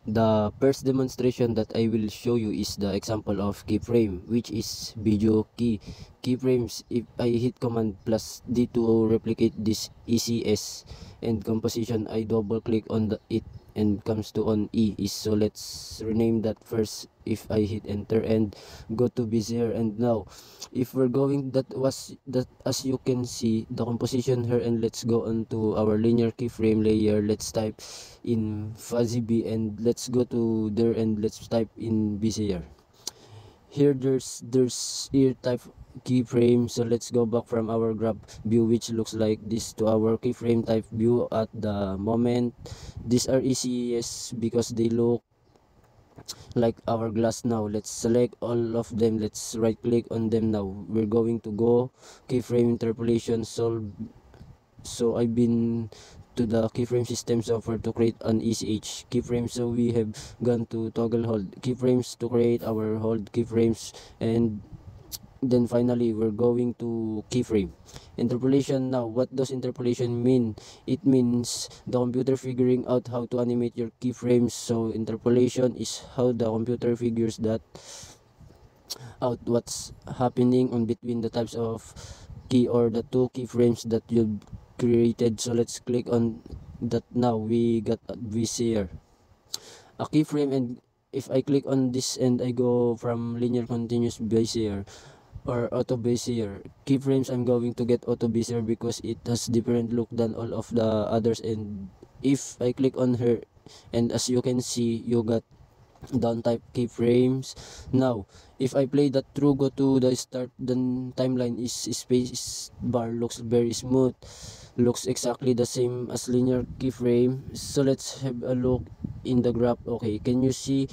The first demonstration that I will show you is the example of keyframe, which is video keyframes. If I hit command plus D to replicate this ECS and composition, I double click on it and comes to on E is. So let's rename that first. If I hit enter and go to Bezier, and now if we're going, that as you can see the composition here, and let's go on to our linear keyframe layer. Let's type in fuzzy B and let's go to there and let's type in Bezier. Here there's ear type keyframe, so let's go back from our graph view, which looks like this, to our keyframe type view. At the moment, these are ECS because they look like our glass. Now let's select all of them, let's right click on them. Now we're going to go keyframe interpolation solve. So I've been to the keyframe system software to create an ECH keyframe. So we have gone to toggle hold keyframes to create our hold keyframes, and then finally we're going to keyframe interpolation. Now what does interpolation mean? It means the computer figuring out how to animate your keyframes. So interpolation is how the computer figures that out what's happening on between the types of key or the two keyframes that you've created. So let's click on that. Now we got this here, a keyframe, and if I click on this and I go from linear continuous Bezier or auto Bezier keyframes, I'm going to get auto Bezier because it has different look than all of the others. And if I click on her, and as you can see, you got down type keyframes. Now if I play that through, go to the start, then timeline is space bar looks very smooth, looks exactly the same as linear keyframe. So let's have a look in the graph. Okay, can you see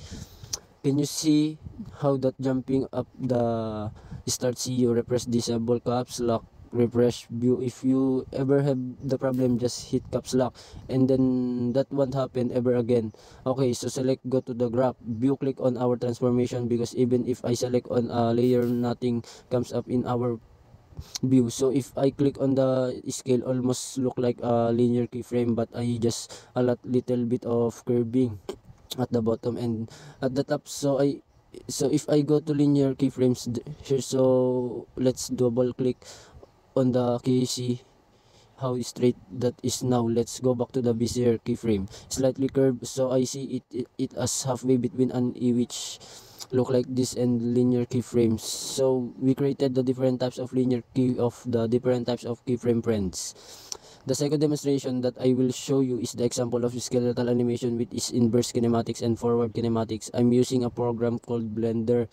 how that jumping up the start CEO repress disable caps lock refresh view? If you ever have the problem, just hit caps lock and then that won't happen ever again. Okay, so select, go to the graph view, click on our transformation, because even if I select on a layer, nothing comes up in our view. So if I click on the scale, almost look like a linear keyframe, but I just a little bit of curving at the bottom and at the top. So if I go to linear keyframes here, so let's double click on the key, see how straight that is. Now let's go back to the Bezier keyframe, slightly curved, so I see it as halfway between an E, which look like this, and linear keyframes. So we created the different types of linear key of the different types of keyframe friends. The second demonstration that I will show you is the example of skeletal animation, which is inverse kinematics and forward kinematics. I'm using a program called Blender,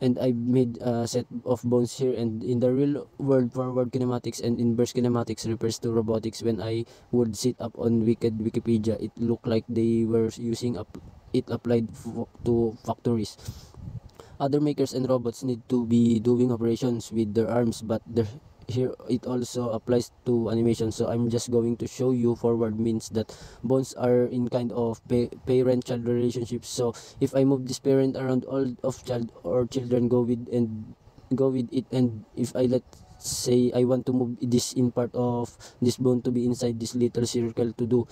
and I made a set of bones here. And in the real world, forward kinematics and inverse kinematics refers to robotics. When I would sit up on Wikipedia, it looked like they were using it applied to factories. Other makers and robots need to be doing operations with their arms, but here it also applies to animation. So I'm just going to show you forward means that bones are in kind of parent-child relationship. So if I move this parent around, all of child or children go with it, and if I let say I want to move this in part of this bone to be inside this little circle, to do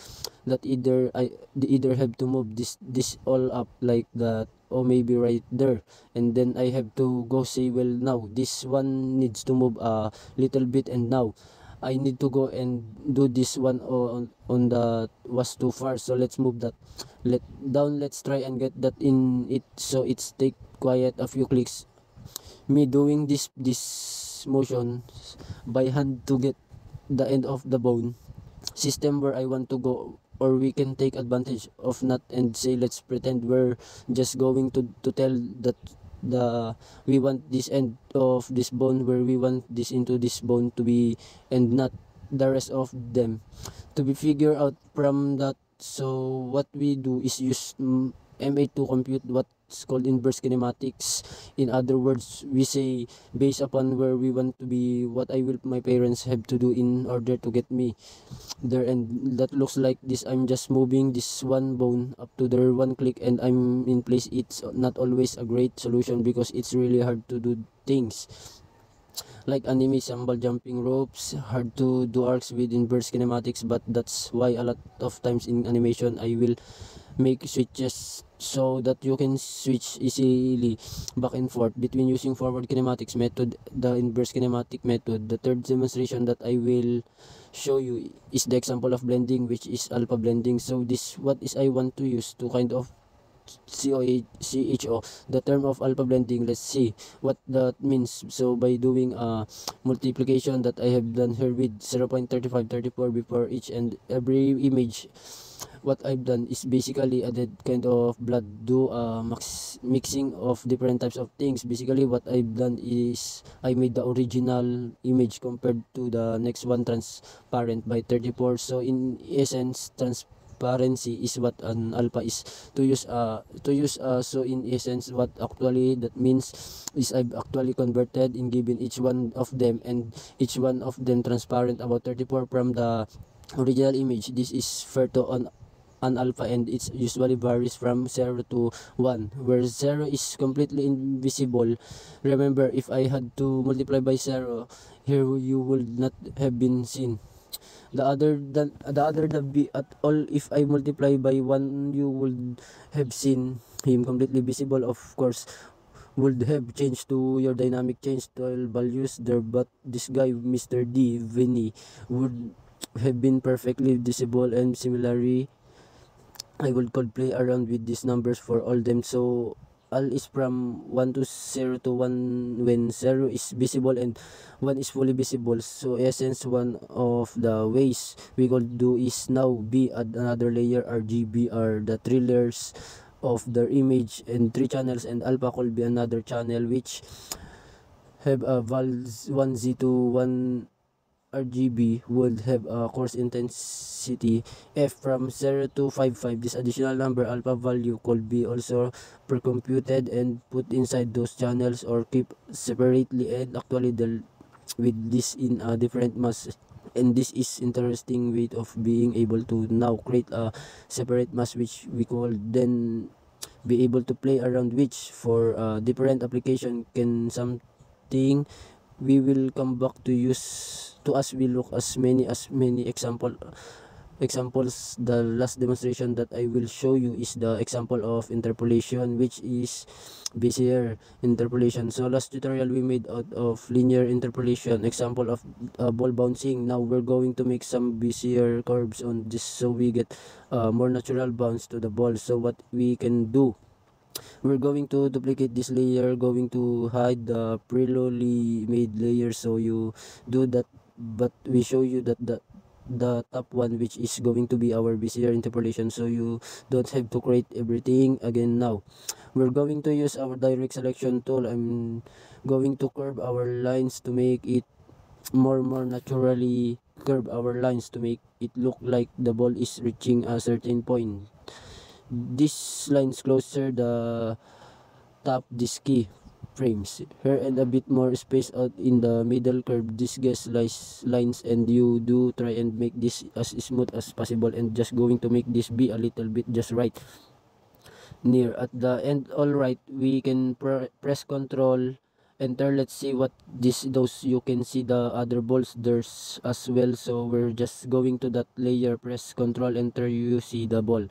that, they either have to move this all up like that, or maybe right there, and then I have to go say, well, now this one needs to move a little bit, and now I need to go and do this one on the was too far. So let's move that down. Let's try and get that in it. So it's take quiet a few clicks, me doing this motion by hand to get the end of the bone system where I want to go. Or we can take advantage of not and say, let's pretend we're just going to tell that we want this end of this bone, where we want this into this bone to be, and not the rest of them to be figured out from that. So what we do is use MA to compute what's called inverse kinematics. In other words, we say, based upon where we want to be, what I will my parents have to do in order to get me there, and that looks like this. I'm just moving this one bone up to there, one click, and I'm in place. It's not always a great solution because it's really hard to do things. like anime symbol jumping ropes, hard to do arcs with inverse kinematics, but that's why a lot of times in animation I will make switches so that you can switch easily back and forth between using forward kinematics method, the inverse kinematic method. The third demonstration that I will show you is the example of blending, which is alpha blending. So this what is I want to use to kind of CHO, the term of alpha blending. Let's see what that means. So by doing a multiplication that I have done here with 0.3534 before each and every image, what I've done is basically added kind of blood, do a mixing of different types of things. Basically what I've done is I made the original image compared to the next one transparent by 34. So in essence, transparency is what an alpha is to use. So in essence what actually that means is I've actually converted in given each one of them, and each one of them transparent about 34 from the original image. This is fair to on an alpha, and it usually varies from 0 to 1, where 0 is completely invisible. Remember, if I had to multiply by 0, here you would not have been seen. The other than be at all, if I multiply by 1, you would have seen him completely visible. Of course, would have changed to your dynamic change to values there, but this guy, Mr. D, Vinny, would have been perfectly visible. And similarly, I could play around with these numbers for all them. So all is from 1 to 0 to 1 when 0 is visible and 1 is fully visible. So essence, one of the ways we could do is now be add another layer. RGB are the three layers of the image and 3 channels, and alpha could be another channel which have a val 1Z to 1 RGB would have a coarse intensity F from 0 to 55. This additional number alpha value could be also pre-computed and put inside those channels or keep separately, and actually with this in a different mask. And this is interesting way of being able to now create a separate mask, which we could then be able to play around, which for different application can something we will come back to use to as we look as many examples. The last demonstration that I will show you is the example of interpolation, which is Bezier interpolation. So last tutorial we made out of linear interpolation, example of ball bouncing. Now we're going to make some Bezier curves on this so we get more natural bounce to the ball. So what we can do, we're going to duplicate this layer, going to hide the previously made layer. So you do that, but we show you that the top one, which is going to be our Bezier interpolation, so you don't have to create everything again. Now we're going to use our direct selection tool. I'm going to curve our lines to make it more naturally, curve our lines to make it look like the ball is reaching a certain point. This lines closer the top this key frames here, and a bit more space out in the middle curve this guess lines, and you do try and make this as smooth as possible, and just going to make this be a little bit just right near at the end. All right, we can press control enter. Let's see what those you can see the other balls there's as well. So we're just going to that layer, press control enter, you see the ball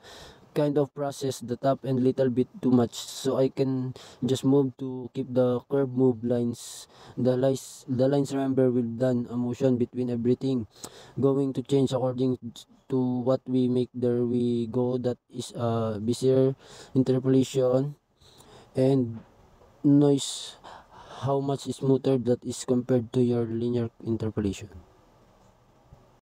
kind of process the top and little bit too much, so I can just move to keep the curve move lines. The lines remember we've done a motion between everything, going to change according to what we make. There we go, that is a Bezier interpolation. And noise, how much smoother that is compared to your linear interpolation.